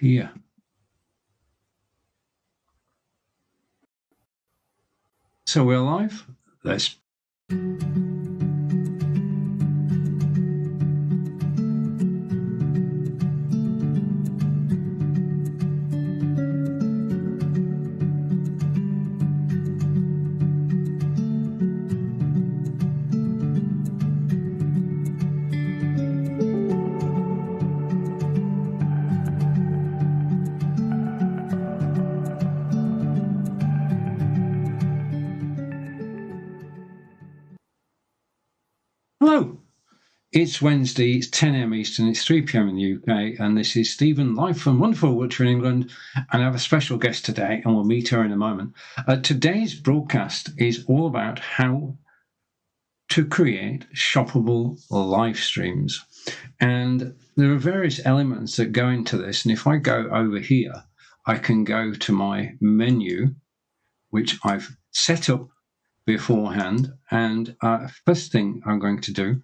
here. So we're live. Let's. Hello, it's Wednesday, it's 10 a.m. Eastern, it's 3 p.m. in the UK, and this is Stephen live from wonderful Wiltshire in England, and I have a special guest today, and we'll meet her in a moment. Today's broadcast is all about how to create shoppable live streams, and there are various elements that go into this, and if I go over here, I can go to my menu, which I've set up beforehand, and first thing I'm going to do,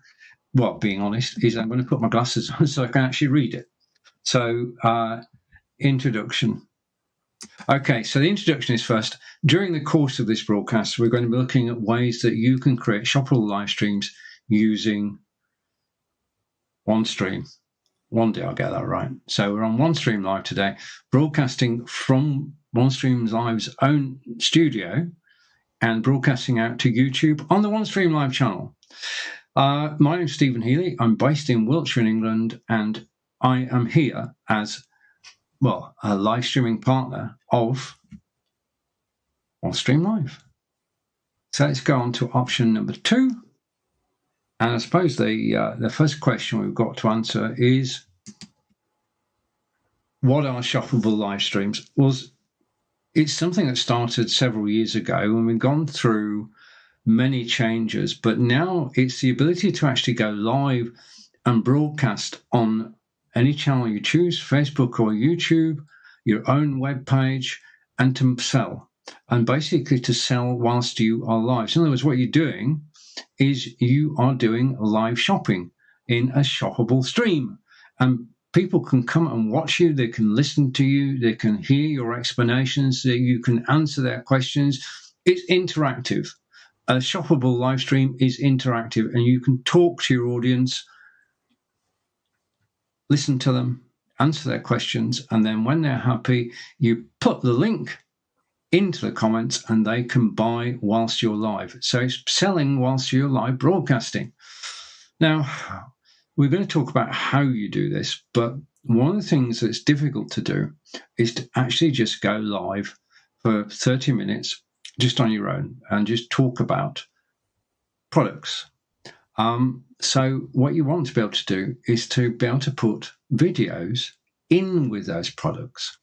well, being honest, is I'm going to put my glasses on so I can actually read it. So introduction. Okay, so the introduction is first. During the course of this broadcast, we're going to be looking at ways that you can create shoppable live streams using OneStream. One day I'll get that right. So we're on OneStream Live today, broadcasting from OneStream Live's own studio and broadcasting out to YouTube on the OneStream Live channel. My name's Stephen Healy. I'm based in Wiltshire in England, and I am here as, well, a live streaming partner of OneStream Live. So let's go on to option number 2. And I suppose the first question we've got to answer is, what are shoppable live streams? Well, it's something that started several years ago, and we've gone through many changes, but now it's the ability to actually go live and broadcast on any channel you choose, Facebook or YouTube, your own web page, and to sell. And basically to sell whilst you are live. So in other words, what you're doing is you are doing live shopping in a shoppable stream. And people can come and watch you, they can listen to you, they can hear your explanations, that you can answer their questions. It's interactive. A shoppable live stream is interactive, and you can talk to your audience, listen to them, answer their questions, and then when they're happy, you put the link into the comments and they can buy whilst you're live. So it's selling whilst you're live broadcasting. Now, we're going to talk about how you do this, but one of the things that's difficult to do is to actually just go live for 30 minutes just on your own and just talk about products. So what you want to be able to do is to be able to put videos in with those products.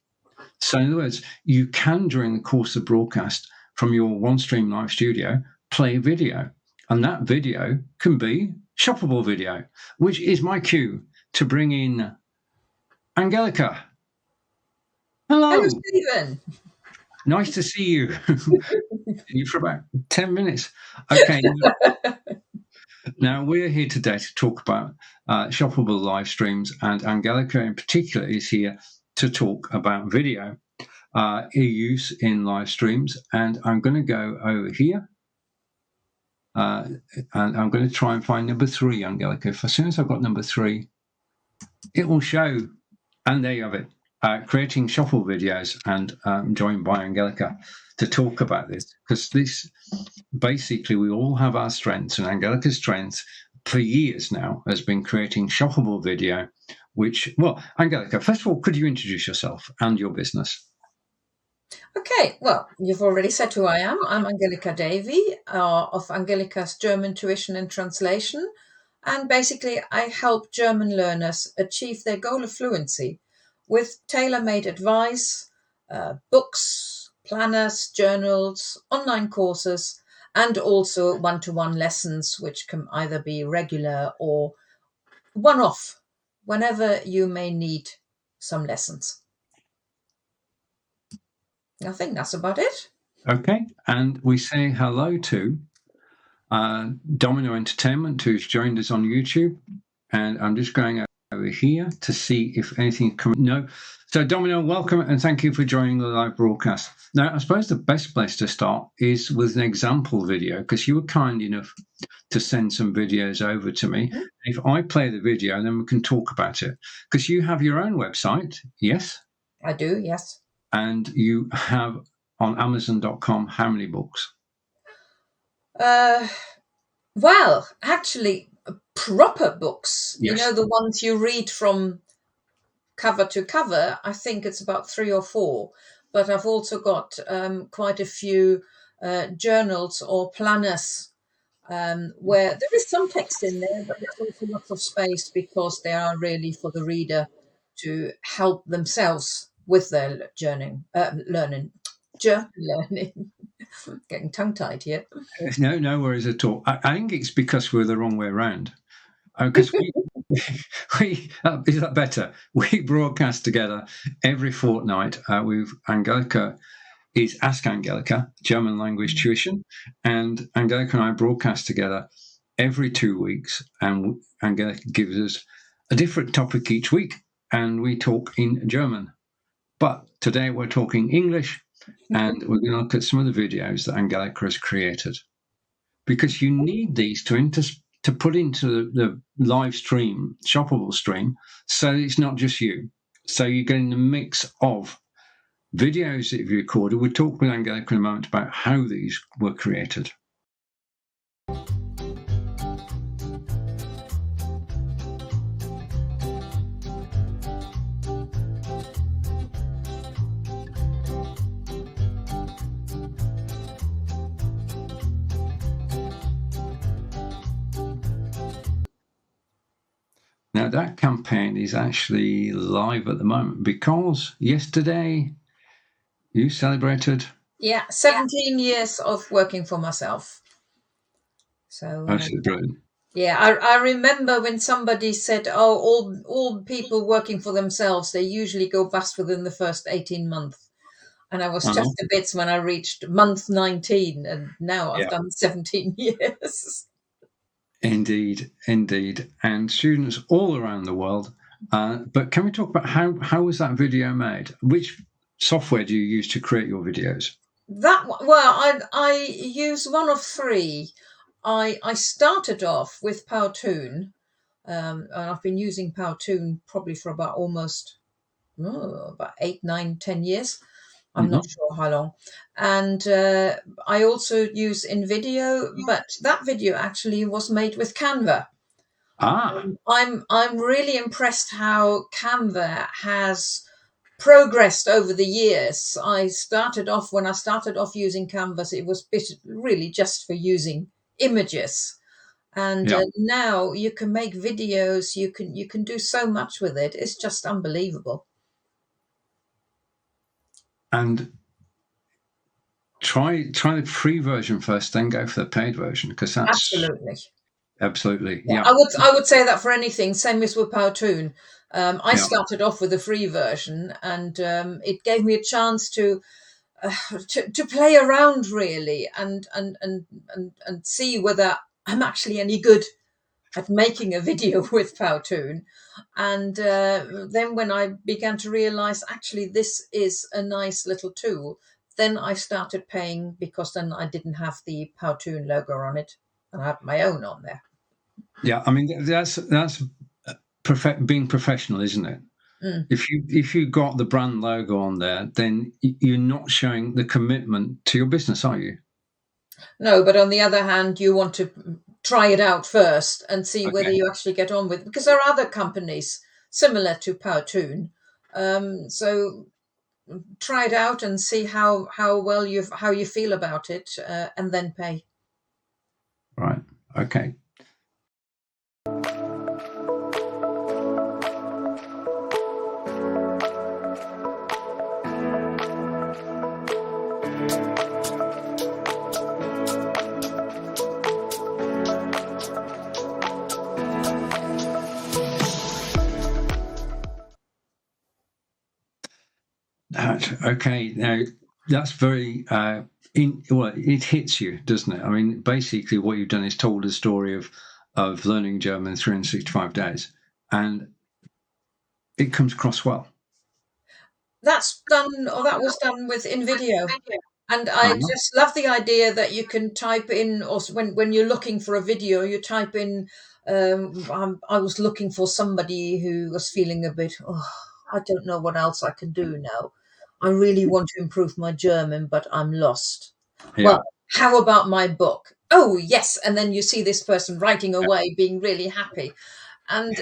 So in other words, you can, during the course of broadcast from your OneStream Live studio, play a video. And that video can be shoppable video, which is my cue to bring in Angelica. Hello. Hello, Stephen. Nice to see you. You for about 10 minutes. Okay. Now, we're here today to talk about shoppable live streams, and Angelica in particular is here to talk about video use in live streams. And I'm going to go over here. And I'm going to try and find number 3, Angelica. As soon as I've got number 3, it will show. And there you have it. Creating shoppable videos, and I'm joined by Angelica to talk about this, because this, basically, we all have our strengths, and Angelica's strength for years now has been creating shoppable video, which, well, Angelica, first of all, could you introduce yourself and your business? Okay, well, you've already said who I am. I'm Angelica Davy of Angelica's German Tuition and Translation, and basically I help German learners achieve their goal of fluency with tailor-made advice, books, planners, journals, online courses, and also one-to-one lessons, which can either be regular or one-off, whenever you may need some lessons. I think that's about it. Okay, and we say hello to Domino Entertainment, who's joined us on YouTube, and I'm just going over here to see if anything comes. No. So, Domino, welcome and thank you for joining the live broadcast. Now, I suppose the best place to start is with an example video, because you were kind enough to send some videos over to me. Mhm. If I play the video, then we can talk about it. Because you have your own website, yes? I do, yes. And you have on Amazon.com how many books? Well, actually, proper books, Yes. the ones you read from cover to cover, I think it's about 3 or 4. But I've also got quite a few journals or planners where there is some text in there, but there's also lots of space because they are really for the reader to help themselves with their learning. Getting tongue-tied here. No worries at all. I think it's because we're the wrong way around. Because is that better? We broadcast together every fortnight. Angelica is Ask Angelica, German language tuition, and Angelica and I broadcast together every 2 weeks, and Angelica gives us a different topic each week, and we talk in German. But today we're talking English, and we're going to look at some of the videos that Angelica has created, because you need these to put into the live stream, shoppable stream, so it's not just you. So you're getting the mix of videos that you've recorded. We'll talk with Angelica in a moment about how these were created. Now, that campaign is actually live at the moment because yesterday you celebrated. Yeah, 17 years of working for myself. So, Absolutely brilliant. yeah, I remember when somebody said, "Oh, all people working for themselves, they usually go bust within the first 18 months." And I was just a bit when I reached month 19, and now I've done 17 years. Indeed. And students all around the world. But can we talk about how was that video made? Which software do you use to create your videos? I use one of 3. I started off with Powtoon, and I've been using Powtoon probably for about almost about 8, 9, 10 years. I'm not sure how long. And I also use InVideo, but that video actually was made with Canva. I'm really impressed how Canva has progressed over the years. When I started off using Canvas, it was really just for using images. And now you can make videos, you can do so much with it. It's just unbelievable. And try the free version first, then go for the paid version, because that's absolutely. Yeah. I would say that for anything. Same as with Powtoon. I started off with a free version, and it gave me a chance to play around really and see whether I'm actually any good at making a video with Powtoon. And then when I began to realize actually this is a nice little tool, then I started paying, because then I didn't have the Powtoon logo on it and I had my own on there. Yeah, I mean that's being professional, isn't it? If you got the brand logo on there, then you're not showing the commitment to your business, are you? No, but on the other hand, you want to try it out first and see whether you actually get on with it, because there are other companies similar to Powtoon. So try it out and see how you feel about it, and then pay. Right. Okay. Okay, now that's very it hits you, doesn't it? I mean, basically, what you've done is told a story of learning German in 365 days, and it comes across well. That's done, or that was done in video. And I Uh-huh. just love the idea that you can type in, or when you're looking for a video, you type in, I was looking for somebody who was feeling a bit, I don't know what else I can do now. I really want to improve my German, but I'm lost. Yeah. Well, how about my book? Oh, yes. And then you see this person writing away, being really happy. And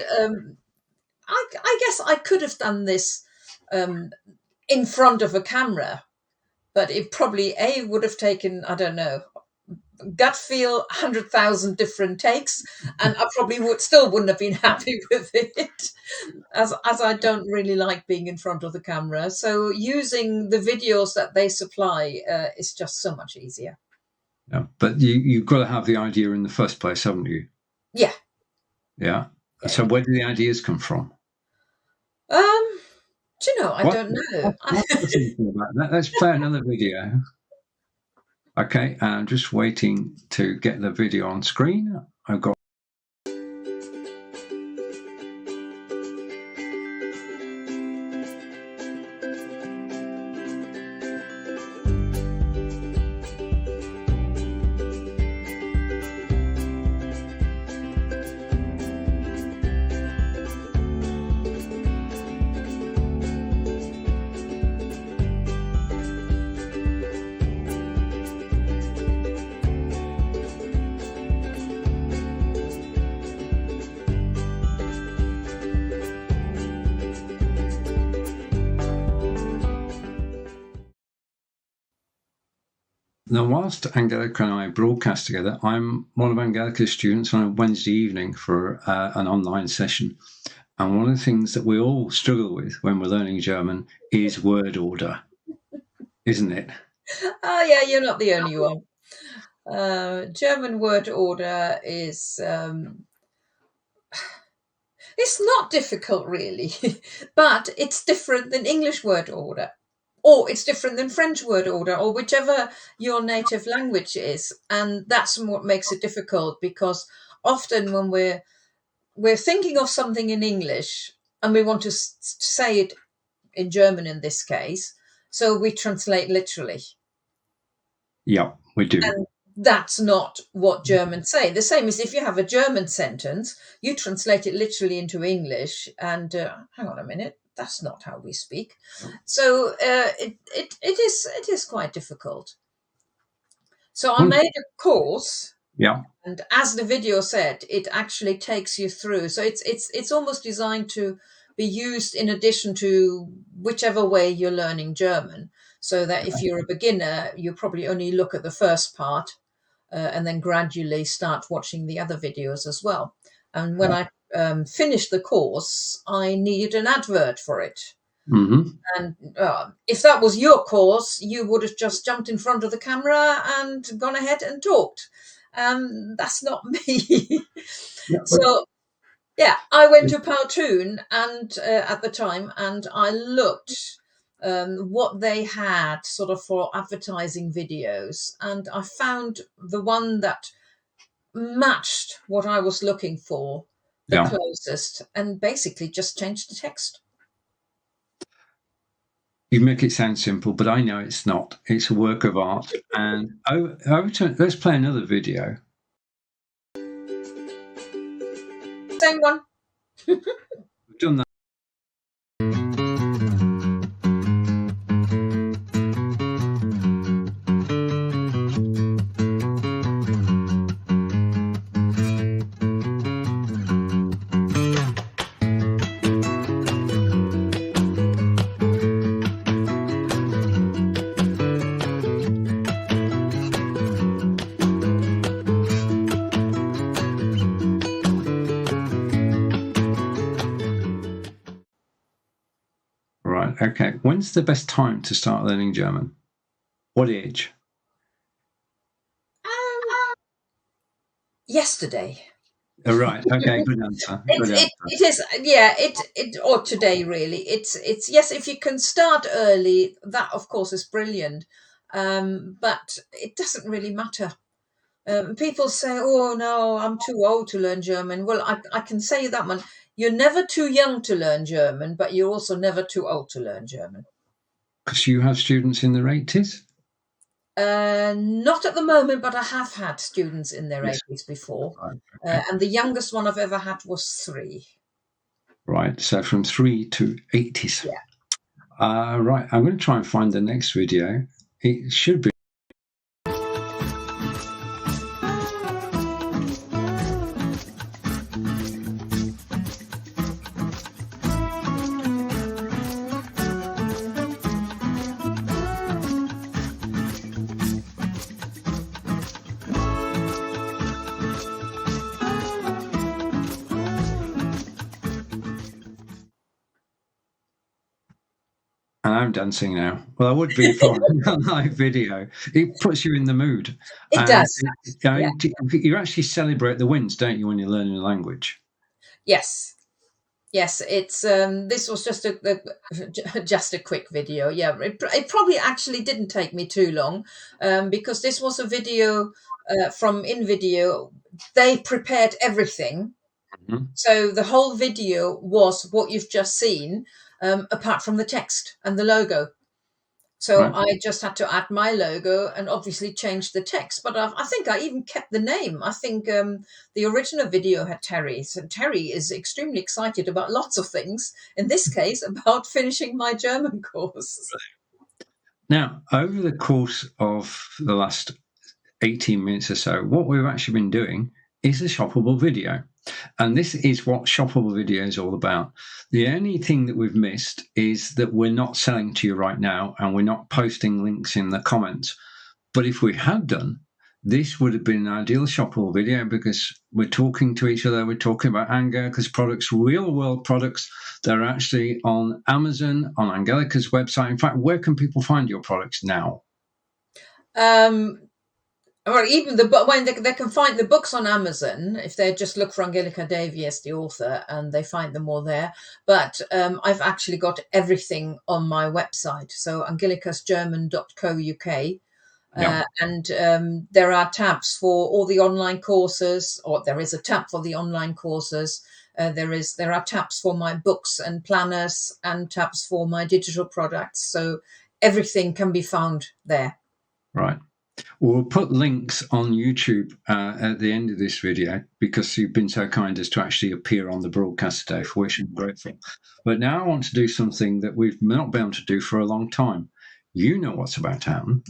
I guess I could have done this in front of a camera, but it probably would have taken, I don't know, gut feel, 100,000 different takes, and I probably wouldn't have been happy with it, as I don't really like being in front of the camera. So using the videos that they supply is just so much easier. Yeah, but you've got to have the idea in the first place, haven't you? Yeah. Yeah. So where do the ideas come from? Do you know? I don't know. About that. Let's play another video. Okay, and I'm just waiting to get the video on screen. I've got. Now, whilst Angelica and I broadcast together, I'm one of Angelica's students on a Wednesday evening for an online session. And one of the things that we all struggle with when we're learning German is word order, isn't it? Oh, yeah, you're not the only one. German word order is it's not difficult really, but it's different than English word order, or it's different than French word order, or whichever your native language is. And that's what makes it difficult, because often when we're thinking of something in English and we want to say it in German in this case, so we translate literally. Yeah, we do. And that's not what Germans say. The same as if you have a German sentence, you translate it literally into English, and hang on a minute, that's not how we speak. So it is quite difficult. So I made a course. Yeah. And as the video said, it actually takes you through. So it's almost designed to be used in addition to whichever way you're learning German. So that if you're a beginner, you probably only look at the first part, and then gradually start watching the other videos as well. And when I finished the course, I needed an advert for it. Mm-hmm. And if that was your course, you would have just jumped in front of the camera and gone ahead and talked. That's not me. So, yeah, I went to Powtoon and at the time, and I looked what they had sort of for advertising videos, and I found the one that matched what I was looking for the closest, and basically just changed the text. You make it sound simple, but I know it's not. It's a work of art. And let's play another video. Same one. We've done that. Okay, when's the best time to start learning German? What age? Yesterday. Right. Okay. Good answer. It is. Yeah. Or today really. It's yes. If you can start early, that of course is brilliant. But it doesn't really matter. People say, "Oh no, I'm too old to learn German." Well, I can say that one. You're never too young to learn German, but you're also never too old to learn German. Because you have students in their 80s? Not at the moment, but I have had students in their Yes. 80s before. Right. Okay. And the youngest one I've ever had was 3. Right. So from 3 to 80s. Yeah. Right. I'm going to try and find the next video. It should be. And I'm dancing now. Well, I would be for a live video. It puts you in the mood. It does. Yeah. You actually celebrate the wins, don't you, when you're learning a language? Yes. Yes, it's this was just a quick video. Yeah, it probably actually didn't take me too long, because this was a video from InVideo. They prepared everything. Mm-hmm. So the whole video was what you've just seen, apart from the text and the logo. So Right. I just had to add my logo and obviously change the text. But I think I even kept the name. I think the original video had Terry. So Terry is extremely excited about lots of things. In this case, about finishing my German course. Now, over the course of the last 18 minutes or so, what we've actually been doing is a shoppable video. And this is what shoppable video is all about. The only thing that we've missed is that we're not selling to you right now and we're not posting links in the comments. But if we had done, this would have been an ideal shoppable video because we're talking to each other. We're talking about Angelica's products, real world products that are actually on Amazon, on Angelica's website. In fact, where can people find your products now? Or even when they can find the books on Amazon if they just look for Angelica Davy as the author, and they find them all there. But I've actually got everything on my website, so angelicasgerman.co.uk. Yeah. And there are tabs for all the online courses, or there is a tab for the online courses. There are tabs for my books and planners and tabs for my digital products. So everything can be found there. Right. We'll put links on YouTube at the end of this video because you've been so kind as to actually appear on the broadcast today, for which I'm grateful. But now I want to do something that we've not been able to do for a long time. You know what's about to happen.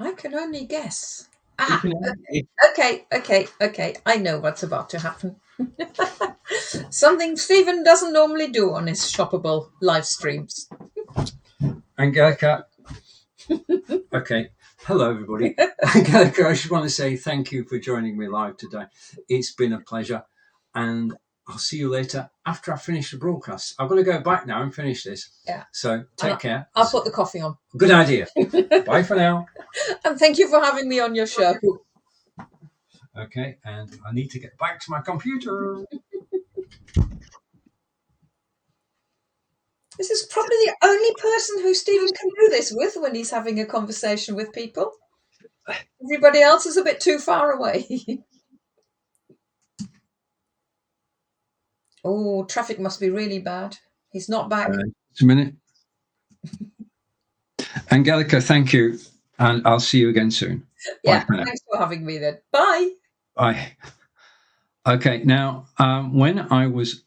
I can only guess. Okay. I know what's about to happen. Something Stephen doesn't normally do on his shoppable live streams. Angelica. Okay. Hello, everybody. Angelica, I just want to say thank you for joining me live today. It's been a pleasure. And I'll see you later after I finish the broadcast. I've got to go back now and finish this. Yeah. So take care. I'll put the coffee on. Good idea. Bye for now. And thank you for having me on your show. Okay, and I need to get back to my computer. This is probably the only person who Stephen can do this with when he's having a conversation with people. Everybody else is a bit too far away. Oh, traffic must be really bad. He's not back. Just a minute. Angelica, thank you. And I'll see you again soon. Yeah, thanks for having me then. Bye. Bye. Okay, now, when I was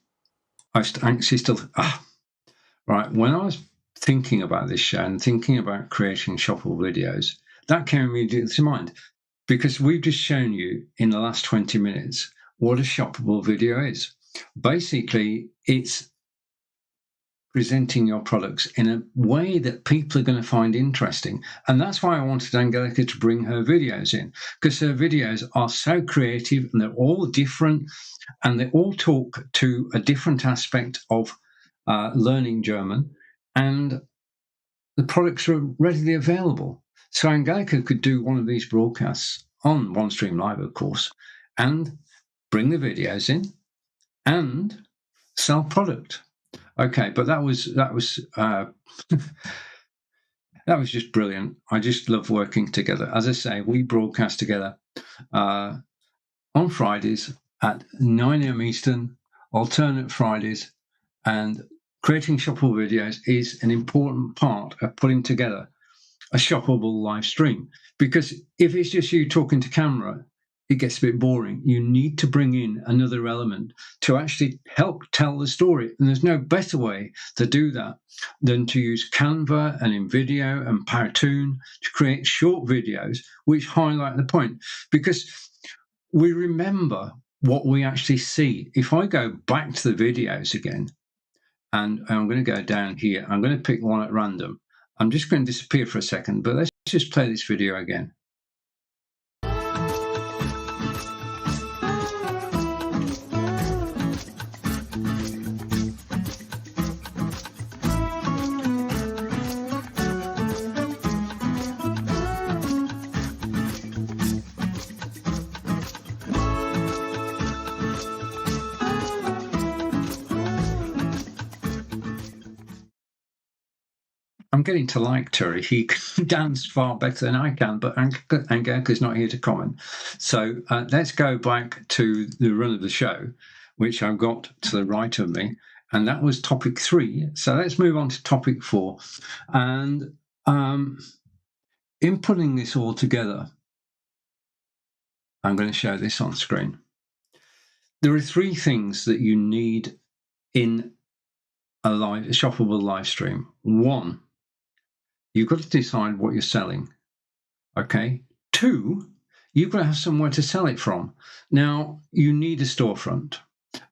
actually still... right, when I was thinking about this show and thinking about creating shoppable videos, that came immediately to mind. Because we've just shown you in the last 20 minutes what a shoppable video is. Basically, it's presenting your products in a way that people are going to find interesting. And that's why I wanted Angelica to bring her videos in, because her videos are so creative and they're all different and they all talk to a different aspect of learning German, and the products are readily available. So Angelica could do one of these broadcasts on OneStream Live, of course, and bring the videos in and sell product. Okay, but that was That was just brilliant. I just love working together. As I say, we broadcast together on Fridays at 9 a.m. Eastern, alternate Fridays, and creating shoppable videos is an important part of putting together a shoppable live stream. Because if it's just you talking to camera, it gets a bit boring. You need to bring in another element to actually help tell the story. And there's no better way to do that than to use Canva and InVideo and Powtoon to create short videos which highlight the point. Because we remember what we actually see. If I go back to the videos again, and I'm going to go down here, I'm going to pick one at random. I'm just going to disappear for a second, but let's just play this video again. I'm getting to like Terry. He can dance far better than I can, but Angelica's not here to comment. So let's go back to the run of the show, which I've got to the right of me, and that was topic 3. So let's move on to topic 4. And in putting this all together, I'm going to show this on screen. There are 3 things that you need in a shoppable live stream. 1, you've got to decide what you're selling. Okay. 2, you've got to have somewhere to sell it from. Now, you need a storefront.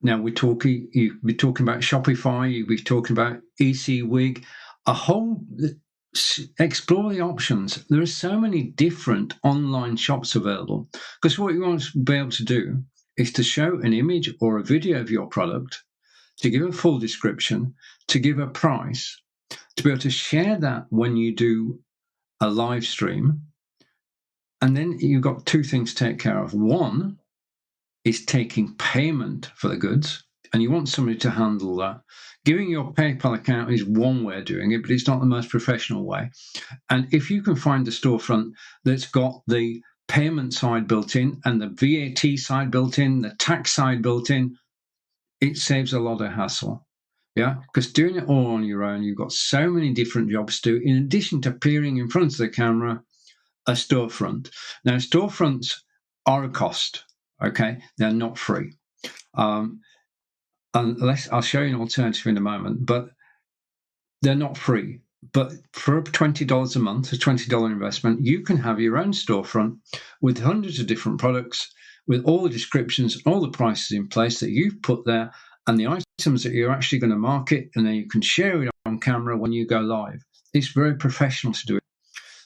Now, you'll be talking about Shopify, you'll be talking about ECWig, explore the options. There are so many different online shops available, because what you want to be able to do is to show an image or a video of your product, to give a full description, to give a price, to be able to share that when you do a live stream. And then you've got 2 things to take care of. 1 is taking payment for the goods, and you want somebody to handle that. Giving your PayPal account is one way of doing it, but it's not the most professional way. And if you can find a storefront that's got the payment side built in and the VAT side built in, the tax side built in, it saves a lot of hassle. Yeah, because doing it all on your own, you've got so many different jobs to do. In addition to appearing in front of the camera, a storefront. Now, storefronts are a cost. Okay, they're not free. Unless I'll show you an alternative in a moment, but they're not free. But for $20 a month, a $20 investment, you can have your own storefront with hundreds of different products, with all the descriptions, all the prices in place that you've put there, and the items that you're actually going to market, and then you can share it on camera when you go live. It's very professional to do it.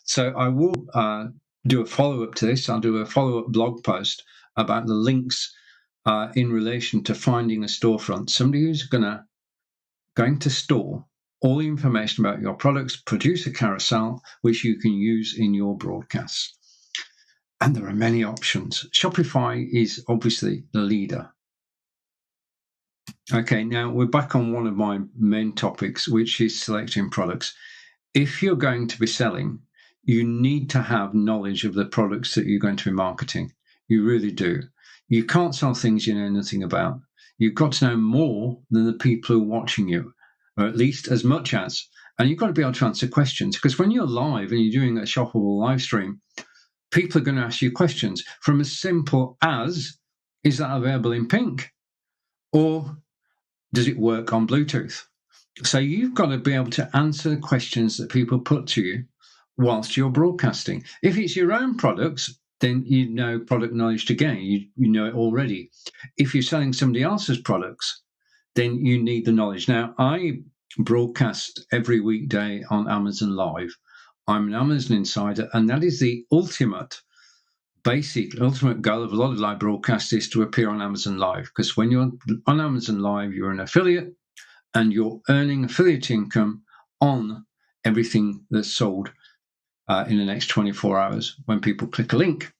So I will do a follow-up to this. I'll do a follow-up blog post about the links in relation to finding a storefront. Somebody who's going to store all the information about your products, produce a carousel, which you can use in your broadcasts. And there are many options. Shopify is obviously the leader. Okay, now we're back on one of my main topics, which is selecting products. If you're going to be selling, you need to have knowledge of the products that you're going to be marketing. You really do. You can't sell things you know nothing about. You've got to know more than the people who are watching you, or at least as much as. And you've got to be able to answer questions, because when you're live and you're doing a shoppable live stream, people are going to ask you questions from as simple as, is that available in pink? Or does it work on Bluetooth? So you've got to be able to answer the questions that people put to you whilst you're broadcasting. If it's your own products, then you know product knowledge to gain. You know it already. If you're selling somebody else's products, then you need the knowledge. Now, I broadcast every weekday on Amazon Live. I'm an Amazon insider, and that is the ultimate goal of a lot of live broadcasts is to appear on Amazon Live, because when you're on Amazon Live, you're an affiliate and you're earning affiliate income on everything that's sold in the next 24 hours when people click a link.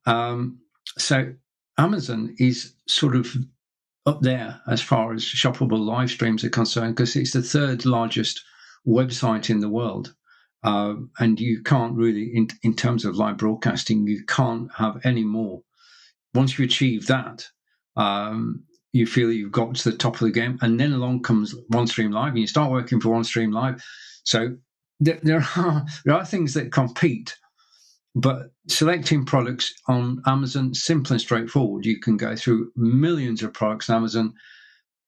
So Amazon is sort of up there as far as shoppable live streams are concerned, because it's the 3rd largest website in the world. And you can't really, in terms of live broadcasting, you can't have any more. Once you achieve that, you feel you've got to the top of the game, and then along comes OneStream Live, and you start working for OneStream Live. So there are things that compete, but selecting products on Amazon, simple and straightforward. You can go through millions of products on Amazon,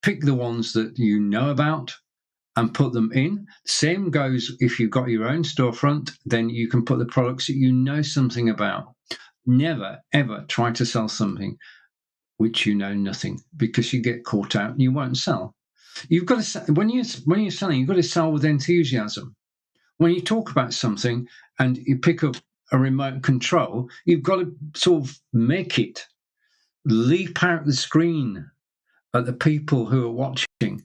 pick the ones that you know about, and put them in. Same goes if you've got your own storefront, then you can put the products that you know something about. Never, ever try to sell something which you know nothing, because you get caught out and you won't sell. You've got to, when you're selling, you've got to sell with enthusiasm. When you talk about something and you pick up a remote control, you've got to sort of make it leap out the screen at the people who are watching.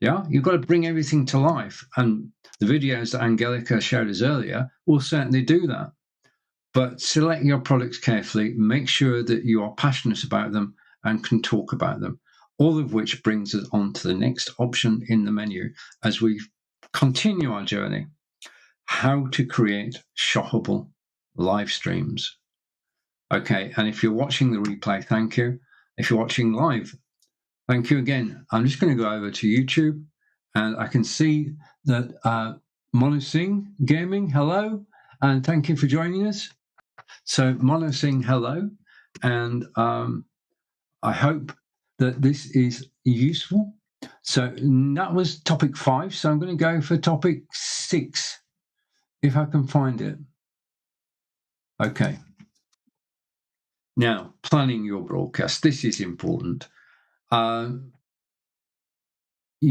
Yeah, you've got to bring everything to life. And the videos that Angelica showed us earlier will certainly do that. But select your products carefully, make sure that you are passionate about them and can talk about them. All of which brings us on to the next option in the menu as we continue our journey. How to create shoppable live streams. Okay, and if you're watching the replay, thank you. If you're watching live, thank you again. I'm just going to go over to YouTube, and I can see that Monosing Gaming, hello, and thank you for joining us. So Monosing, hello, and I hope that this is useful. So that was topic 5. So I'm going to go for topic 6, if I can find it. Okay. Now, planning your broadcast. This is important. You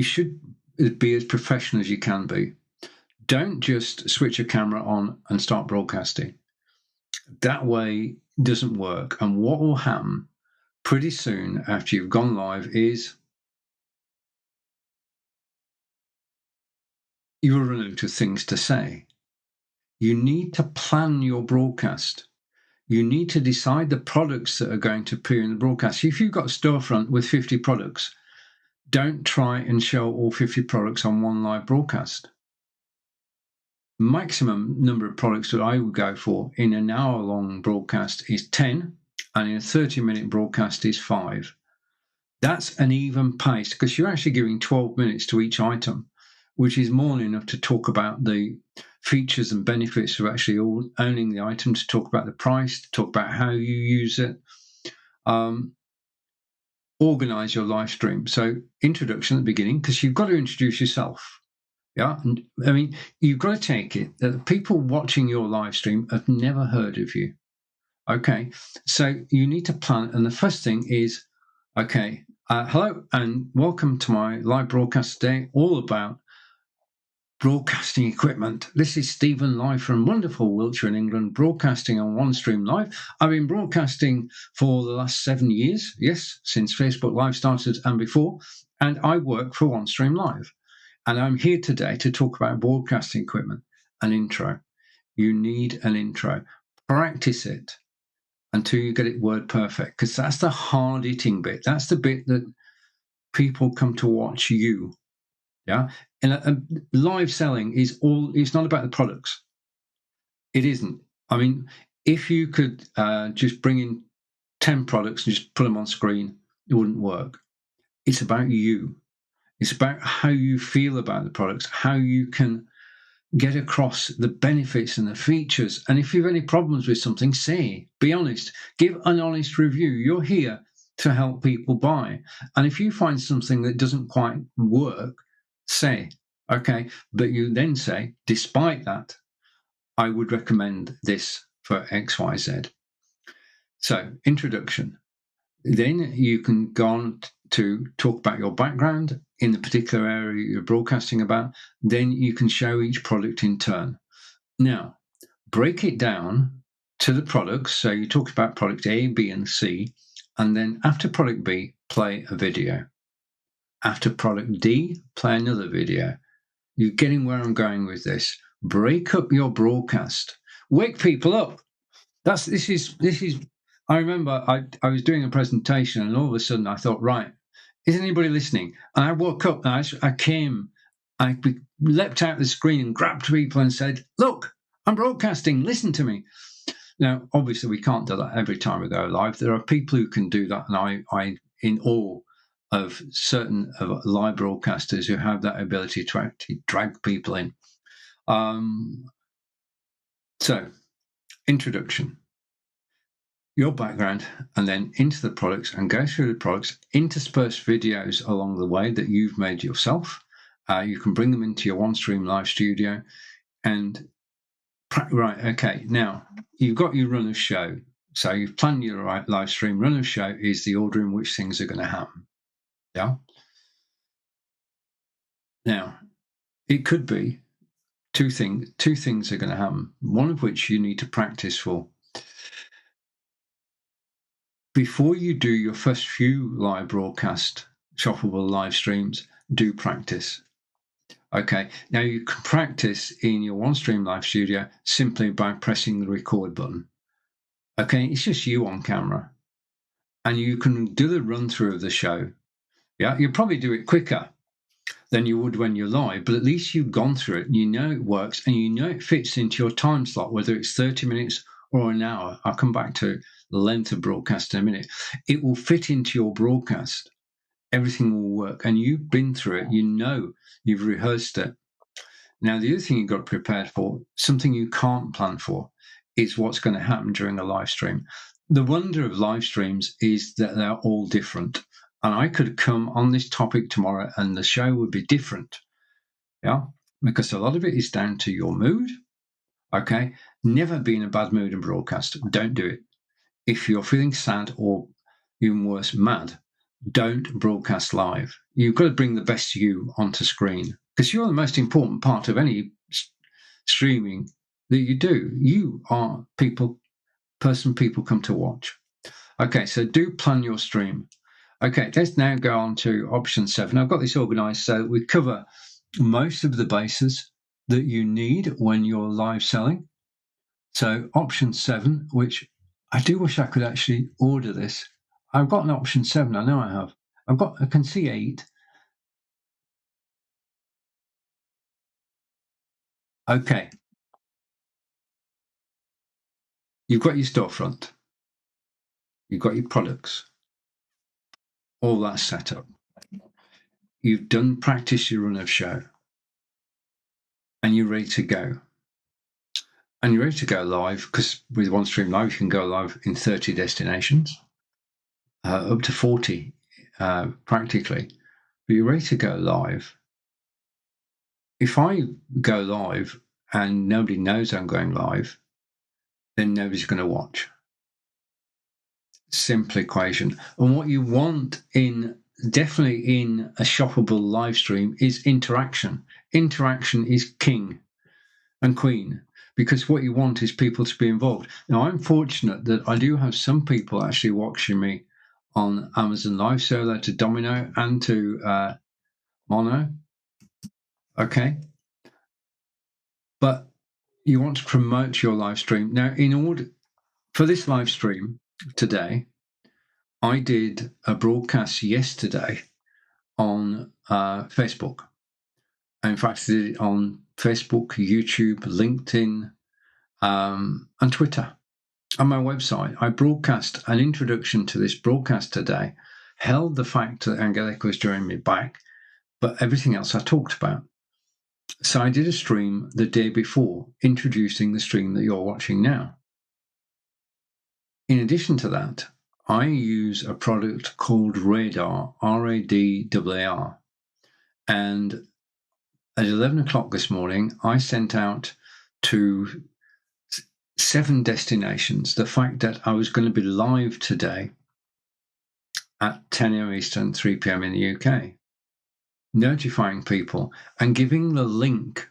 should be as professional as you can be. Don't just switch a camera on and start broadcasting. That way doesn't work. And what will happen pretty soon after you've gone live is you will run out of things to say. You need to plan your broadcast. You need to decide the products that are going to appear in the broadcast. If you've got a storefront with 50 products, don't try and show all 50 products on one live broadcast. Maximum number of products that I would go for in an hour-long broadcast is 10, and in a 30-minute broadcast is 5. That's an even pace, because you're actually giving 12 minutes to each item, which is more than enough to talk about the features and benefits of actually owning the item, to talk about the price, to talk about how you use it. Organize your live stream. So introduction at the beginning, because you've got to introduce yourself. Yeah, and I mean, you've got to take it that the people watching your live stream have never heard of you. Okay, so you need to plan. And the first thing is, okay, hello and welcome to my live broadcast today, all about broadcasting equipment. This is Stephen live from wonderful Wiltshire in England, broadcasting on OneStream Live. I've been broadcasting for the last 7 years, yes, since Facebook Live started and before, and I work for OneStream Live. And I'm here today to talk about broadcasting equipment. An intro. You need an intro. Practice it until you get it word perfect, because that's the hard-hitting bit. That's the bit that people come to watch you. Yeah, and live selling is it's not about the products. It isn't. I mean, if you could just bring in 10 products and just put them on screen, it wouldn't work. It's about you. It's about how you feel about the products, how you can get across the benefits and the features. And if you have any problems with something, say, be honest, give an honest review. You're here to help people buy. And if you find something that doesn't quite work, say, okay, but you then say, despite that, I would recommend this for XYZ. So, introduction. Then you can go on to talk about your background in the particular area you're broadcasting about. Then you can show each product in turn. Now, break it down to the products. So you talk about product A, B, and C. And then after product B, play a video. After product D, play another video. You're getting where I'm going with this. Break up your broadcast. Wake people up. This is. I remember I was doing a presentation, and all of a sudden I thought, right, is anybody listening? And I woke up and I came I leapt out the screen and grabbed people and said, look, I'm broadcasting, listen to me. Now, obviously, we can't do that every time we go live. There are people who can do that, and I in awe of certain live broadcasters who have that ability to actually drag people in. So, introduction, your background, and then into the products, and go through the products, intersperse videos along the way that you've made yourself. You can bring them into your OneStream live studio, and right, okay, now you've got your run of show. So you've planned your live stream. Run of show is the order in which things are going to happen. Yeah. Now, it could be two things are going to happen, one of which you need to practice for. Before you do your first few live broadcast, shoppable live streams, do practice. Okay, now you can practice in your OneStream live studio simply by pressing the record button. Okay, it's just you on camera. And you can do the run through of the show. Yeah, you'll probably do it quicker than you would when you're live, but at least you've gone through it and you know it works and you know it fits into your time slot, whether it's 30 minutes or an hour. I'll come back to the length of broadcast in a minute. It will fit into your broadcast. Everything will work, and you've been through it. You know, you've rehearsed it. Now, the other thing you've got prepared for, something you can't plan for, is what's going to happen during a live stream. The wonder of live streams is that they're all different. And I could come on this topic tomorrow and the show would be different. Yeah, because a lot of it is down to your mood. Okay, never be in a bad mood and broadcast. Don't do it. If you're feeling sad or even worse, mad, don't broadcast live. You've got to bring the best you onto screen, because you're the most important part of any streaming that you do. You are people come to watch. Okay, so do plan your stream. Okay, let's now go on to option 7. I've got this organized so we cover most of the bases that you need when you're live selling. So option 7, which I do wish I could actually order this. I've got an option 7, I know I have. I can see 8. Okay. You've got your storefront. You've got your products. All that's set up. You've done practice your run of show. And you're ready to go. And you're ready to go live, because with OneStream Live, you can go live in 30 destinations, up to 40 practically. But you're ready to go live. If I go live and nobody knows I'm going live, then nobody's going to watch. Simple equation. And what you want definitely in a shoppable live stream is interaction. Interaction is king and queen, because what you want is people to be involved. Now, I'm fortunate that I do have some people actually watching me on Amazon Live, so hello to Domino and to Mono. Okay. But you want to promote your live stream. Now, in order for this live stream today, I did a broadcast yesterday on Facebook. In fact, I did it on Facebook, YouTube, LinkedIn, and Twitter. On my website, I broadcast an introduction to this broadcast today, held the fact that Angelica was joining me back, but everything else I talked about. So I did a stream the day before, introducing the stream that you're watching now. In addition to that, I use a product called Radar, R-A-D-A-R. And at 11 o'clock this morning, I sent out to 7 destinations the fact that I was going to be live today at 10 a.m. Eastern, 3 p.m. in the UK, notifying people and giving the link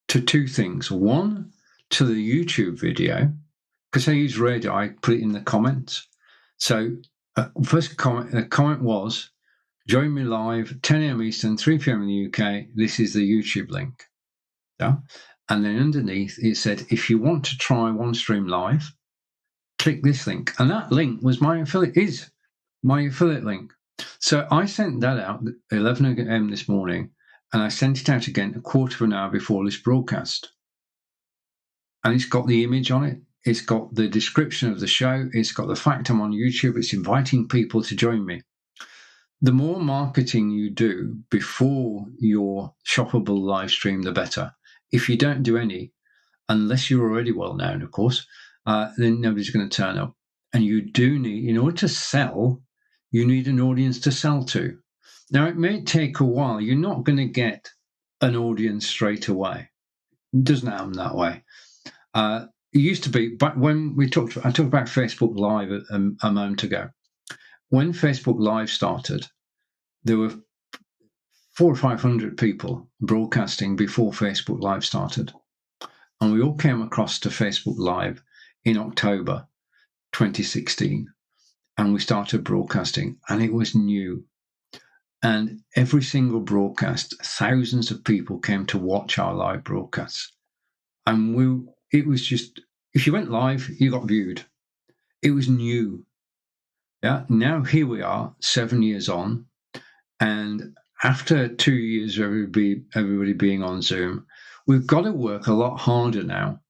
to 2 things. One, to the YouTube video, because I use Radar, I put it in the comments. So first comment, the comment was, join me live, 10 a.m. Eastern, 3 p.m. in the UK. This is the YouTube link. Yeah. And then underneath it said, if you want to try OneStream Live, click this link. And that link was my affiliate link. So I sent that out at 11 a.m. this morning, and I sent it out again a quarter of an hour before this broadcast. And it's got the image on it. It's got the description of the show. It's got the fact I'm on YouTube. It's inviting people to join me. The more marketing you do before your shoppable live stream, the better. If you don't do any, unless you're already well known, of course, then nobody's going to turn up. And you do need, in order to sell, you need an audience to sell to. Now, it may take a while. You're not going to get an audience straight away. It doesn't happen that way. It used to be, but when I talked about Facebook Live a moment ago. When Facebook Live started, there were 400 or 500 people broadcasting before Facebook Live started. And we all came across to Facebook Live in October 2016. And we started broadcasting, and it was new. And every single broadcast, thousands of people came to watch our live broadcasts. And it was just, if you went live, you got viewed. It was new. Yeah. Now here we are, 7 years on. And after 2 years of everybody being on Zoom, we've got to work a lot harder now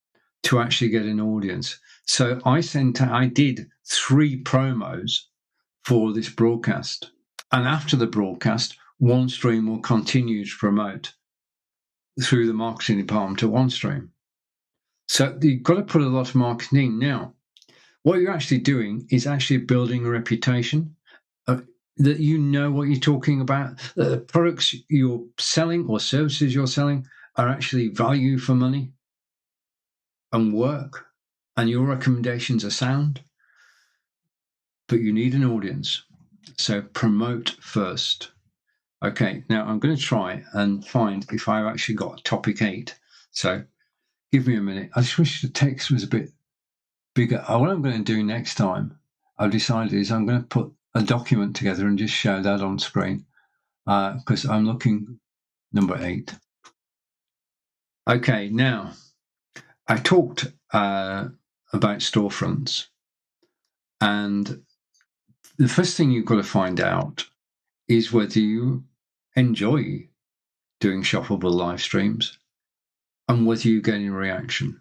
to actually get an audience. So I did 3 promos for this broadcast. And after the broadcast, OneStream will continue to promote through the marketing department to OneStream. So you've got to put a lot of marketing in. Now, what you're actually doing is actually building a reputation that you know what you're talking about. The products you're selling or services you're selling are actually value for money and work, and your recommendations are sound. But you need an audience. So promote first. Okay, now I'm going to try and find if I've actually got topic 8. So give me a minute. I just wish the text was a bit bigger. What I'm going to do next time, I've decided, is I'm going to put a document together and just show that on screen because I'm looking number 8. Okay, now I talked about storefronts, and the first thing you've got to find out is whether you enjoy doing shoppable live streams and whether you get any reaction.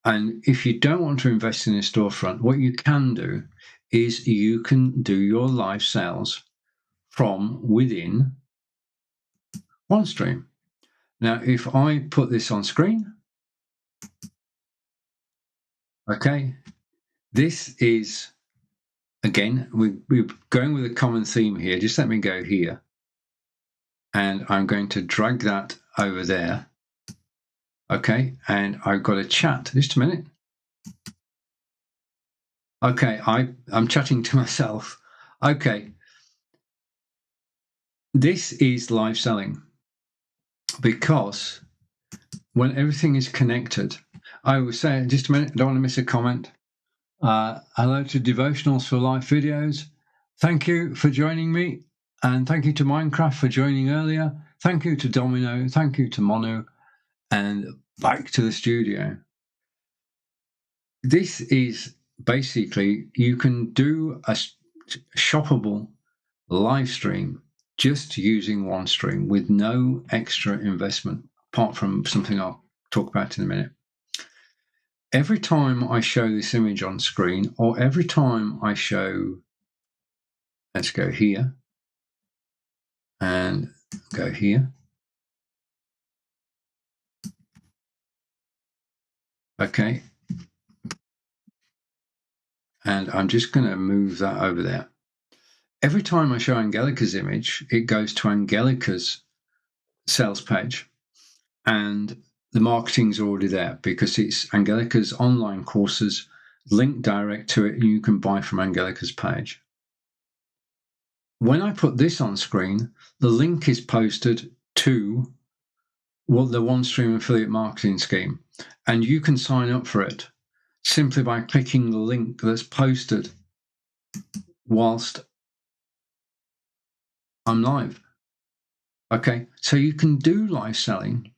And if you don't want to invest in a storefront, what you can do is you can do your live sales from within OneStream. Now, if I put this on screen, okay, this is, again, we're going with a common theme here. Just let me go here. And I'm going to drag that over there. Okay, and I've got a chat. Just a minute. Okay, I'm chatting to myself. Okay. This is live selling because when everything is connected, I was saying, just a minute, I don't want to miss a comment. Hello to Devotionals for Life Videos. Thank you for joining me. And thank you to Minecraft for joining earlier. Thank you to Domino. Thank you to Mono. And back to the studio. This is basically, you can do a shoppable live stream just using OneStream with no extra investment, apart from something I'll talk about in a minute. Every time I show this image on screen, or every time I show, let's go here and go here. Okay. And I'm just going to move that over there. Every time I show Angelica's image, it goes to Angelica's sales page, and the marketing's already there because it's Angelica's online courses linked direct to it, and you can buy from Angelica's page. When I put this on screen, the link is posted to the OneStream affiliate marketing scheme, and you can sign up for it simply by clicking the link that's posted whilst I'm live. Okay, so you can do live selling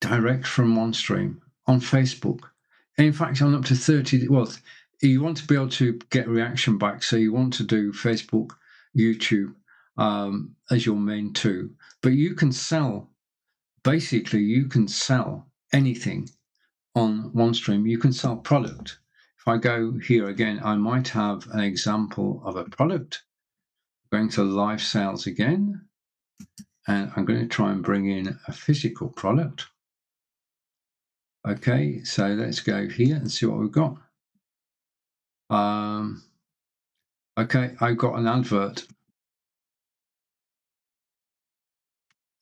direct from OneStream on Facebook. And in fact, on up to 30, well, you want to be able to get reaction back. So you want to do Facebook, YouTube, as your main two. But you can sell, basically, you can sell anything on OneStream. You can sell product. If I go here again, I might have an example of a product. Going to live sales again, and I'm going to try and bring in a physical product. Okay, so let's go here and see what we've got. Okay, I've got an advert,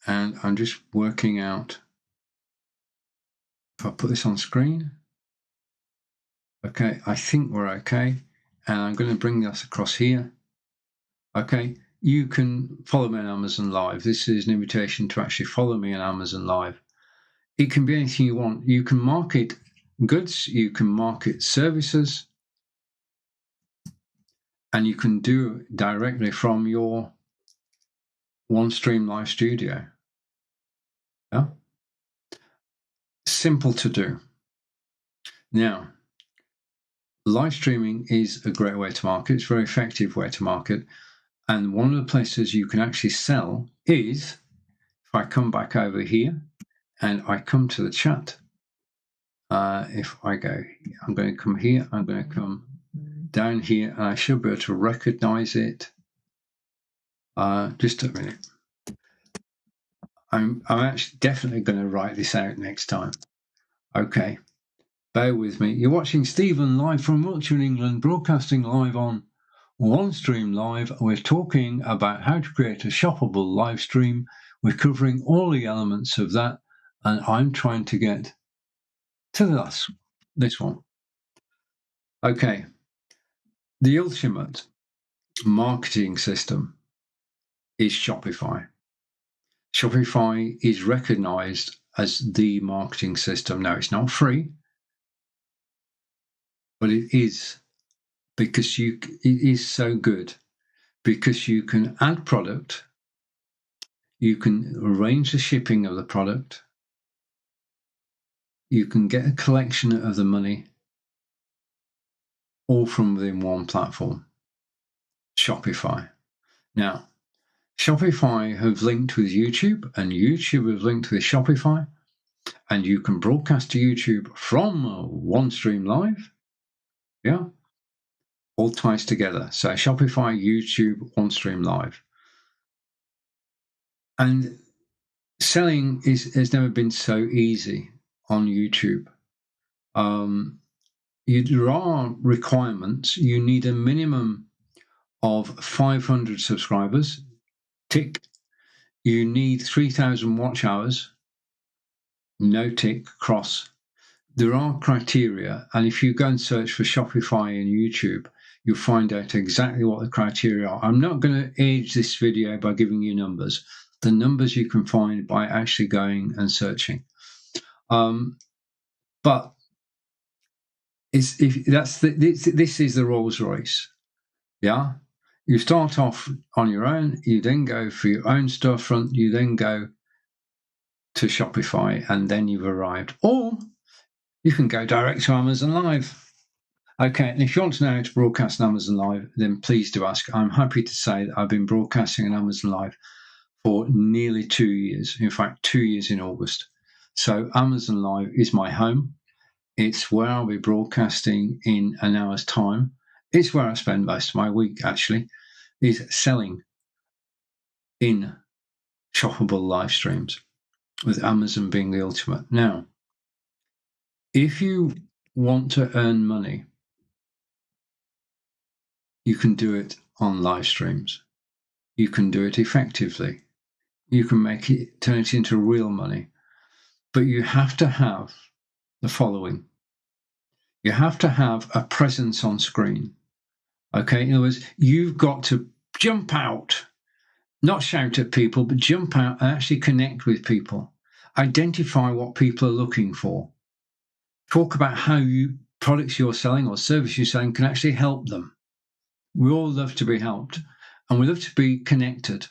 and I'm just working out if I put this on screen. Okay, I think we're okay, and I'm going to bring this across here. Okay, you can follow me on Amazon Live. This is an invitation to actually follow me on Amazon Live. It can be anything you want. You can market goods, you can market services, and you can do it directly from your OneStream Live Studio. Yeah, simple to do. Now, live streaming is a great way to market. It's a very effective way to market. And one of the places you can actually sell is, if I come back over here and I come to the chat, if I go, I'm going to come here, I'm going to come down here, and I should be able to recognize it. Just a minute. I'm actually definitely going to write this out next time. Okay, bear with me. You're watching Stephen live from Wiltshire, England, broadcasting live on OneStream Live. We're talking about how to create a shoppable live stream. We're covering all the elements of that, and I'm trying to get to this one. Okay, the ultimate marketing system is Shopify. Shopify is recognized as the marketing system. Now, it's not free, but it is, because it is so good, because you can add product, you can arrange the shipping of the product, you can get a collection of the money, all from within one platform, Shopify. Now, Shopify have linked with YouTube, and YouTube have linked with Shopify, and you can broadcast to YouTube from OneStream Live. Yeah, all ties together. So Shopify, YouTube, OneStream Live. And selling has never been so easy on YouTube. There are requirements. You need a minimum of 500 subscribers. Tick. You need 3,000 watch hours. No tick. Cross. There are criteria, and if you go and search for Shopify in YouTube, you'll find out exactly what the criteria are. I'm not going to age this video by giving you numbers. The numbers you can find by actually going and searching. But this is the Rolls Royce. Yeah, you start off on your own. You then go for your own storefront. You then go to Shopify, and then you've arrived. Or you can go direct to Amazon Live. Okay, and if you want to know how to broadcast on Amazon Live, then please do ask. I'm happy to say that I've been broadcasting on Amazon Live for nearly 2 years. In fact, 2 years in August. So Amazon Live is my home. It's where I'll be broadcasting in an hour's time. It's where I spend most of my week, actually, is selling in shoppable live streams, with Amazon being the ultimate. Now, if you want to earn money, you can do it on live streams. You can do it effectively. You can turn it into real money. But you have to have the following. You have to have a presence on screen. Okay, in other words, you've got to jump out, not shout at people, but jump out and actually connect with people. Identify what people are looking for. Talk about how products you're selling or service you're selling can actually help them. We all love to be helped, and we love to be connected.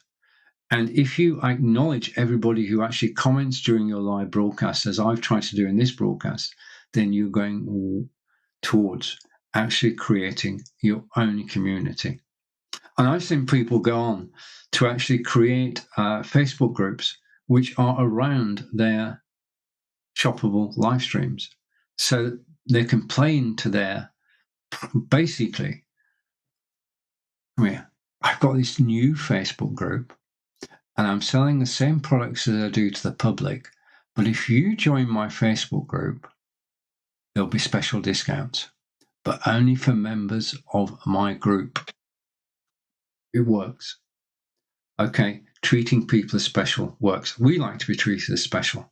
And if you acknowledge everybody who actually comments during your live broadcast, as I've tried to do in this broadcast, then you're going towards actually creating your own community. And I've seen people go on to actually create Facebook groups which are around their shoppable live streams. So they can play into their, basically, I've got this new Facebook group and I'm selling the same products as I do to the public. But if you join my Facebook group, there'll be special discounts, but only for members of my group. It works. Okay, treating people as special works. We like to be treated as special.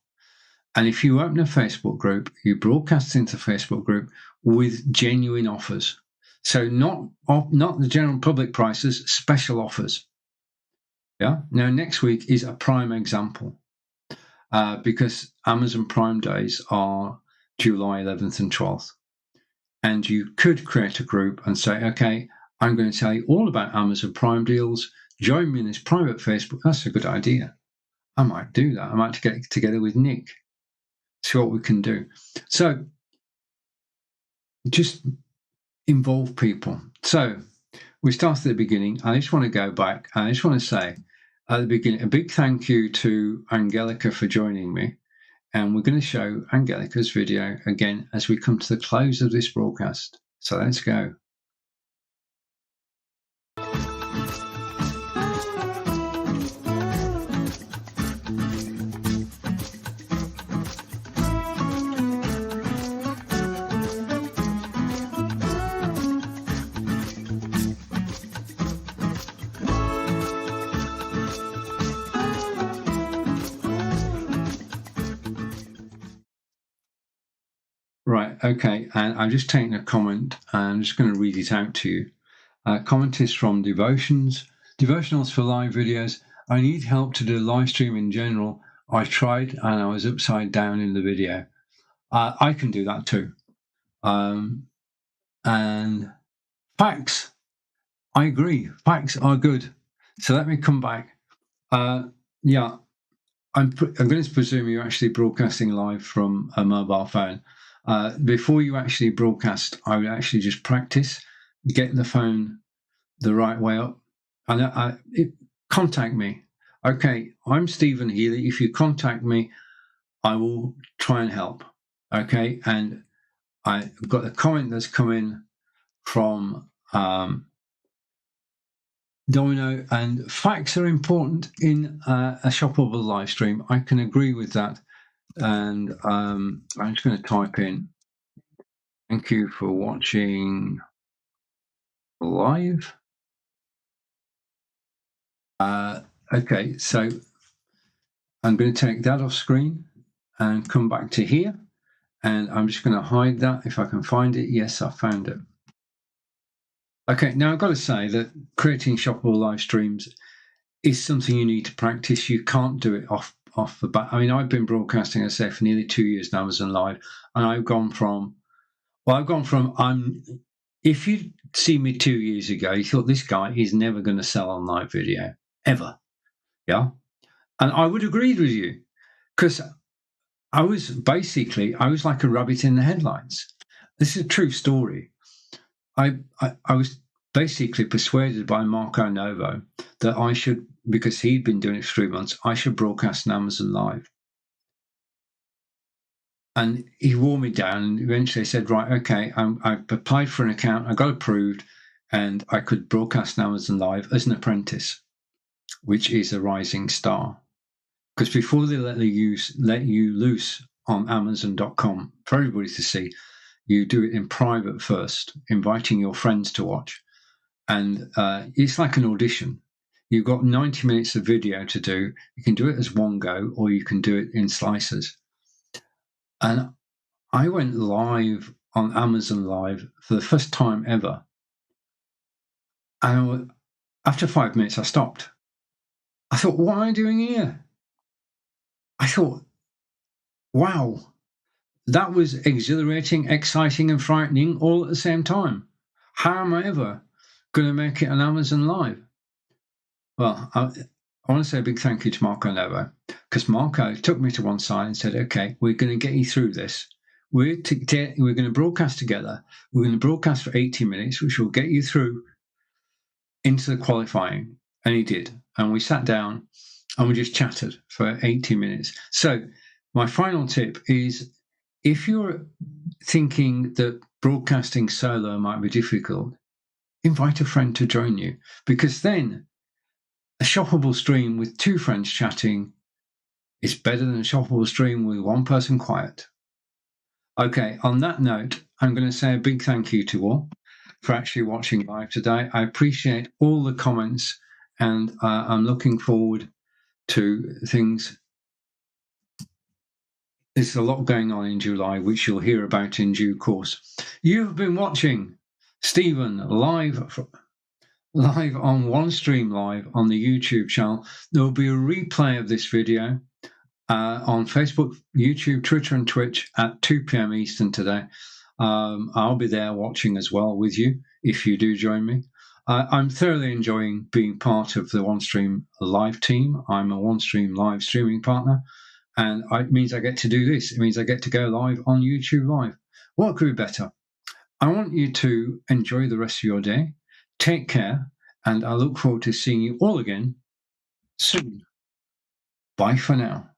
And if you open a Facebook group, you broadcast into the Facebook group with genuine offers. So not the general public prices, special offers. Yeah. Now, next week is a prime example because Amazon Prime Days are July 11th and 12th. And you could create a group and say, okay, I'm going to tell you all about Amazon Prime deals. Join me in this private Facebook. That's a good idea. I might do that. I might get together with Nick, see what we can do. So just involve people. So we started at the beginning. I just want to go back. I just want to say at the beginning, a big thank you to Angelica for joining me. And we're going to show Angelica's video again as we come to the close of this broadcast. So let's go. Right, okay, and I'm just taking a comment and I'm just going to read it out to you. Comment is from Devotionals for live videos. I need help to do live stream in general. I tried and I was upside down in the video. I can do that too. And facts, I agree. Facts are good. So let me come back. Yeah, I'm going to presume you're actually broadcasting live from a mobile phone. Before you actually broadcast, I would actually just practice, get the phone the right way up, and contact me. Okay, I'm Stephen Healy. If you contact me, I will try and help. Okay, and I've got a comment that's come in from Domino, and facts are important in a shoppable live stream. I can agree with that. And I'm just going to type in, thank you for watching live. Okay, so I'm going to take that off screen and come back to here. And I'm just going to hide that if I can find it. Yes, I found it. Okay, now I've got to say that creating shoppable live streams is something you need to practice. You can't do it off the bat. I mean, I've been broadcasting, as I say, for nearly 2 years now, Amazon Live, and I've gone from, if you see me 2 years ago, you thought this guy is never going to sell on live video, ever. Yeah. And I would agree with you, because I was like a rabbit in the headlights. This is a true story. I was basically persuaded by Marco Novo that I should, because he'd been doing it for 3 months, I should broadcast on Amazon Live. And he wore me down and eventually said, right, okay, I applied for an account, I got approved, and I could broadcast on Amazon Live as an apprentice, which is a rising star. Because before they let you loose on Amazon.com for everybody to see, you do it in private first, inviting your friends to watch. And it's like an audition. You've got 90 minutes of video to do. You can do it as one go, or you can do it in slices. And I went live on Amazon Live for the first time ever. And after 5 minutes, I stopped. I thought, what am I doing here? I thought, wow, that was exhilarating, exciting, and frightening all at the same time. How am I ever going to make it on Amazon Live? Well, I want to say a big thank you to Marco Novo, because Marco took me to one side and said, okay, we're going to get you through this. We're going to broadcast together. We're going to broadcast for 80 minutes, which will get you through into the qualifying, and he did. And we sat down and we just chatted for 80 minutes. So my final tip is, if you're thinking that broadcasting solo might be difficult, invite a friend to join you, because then a shoppable stream with two friends chatting is better than a shoppable stream with one person quiet. Okay, on that note, I'm going to say a big thank you to all for actually watching live today. I appreciate all the comments, and I'm looking forward to things. There's a lot going on in July, which you'll hear about in due course. You've been watching Stephen live on OneStream Live on the YouTube channel. There will be a replay of this video on Facebook, YouTube, Twitter, and Twitch at 2 p.m. Eastern today. I'll be there watching as well with you if you do join me. I'm thoroughly enjoying being part of the OneStream Live team. I'm a OneStream Live streaming partner, and it means I get to do this. It means I get to go live on YouTube Live. What could be better? I want you to enjoy the rest of your day. Take care, and I look forward to seeing you all again soon. Bye for now.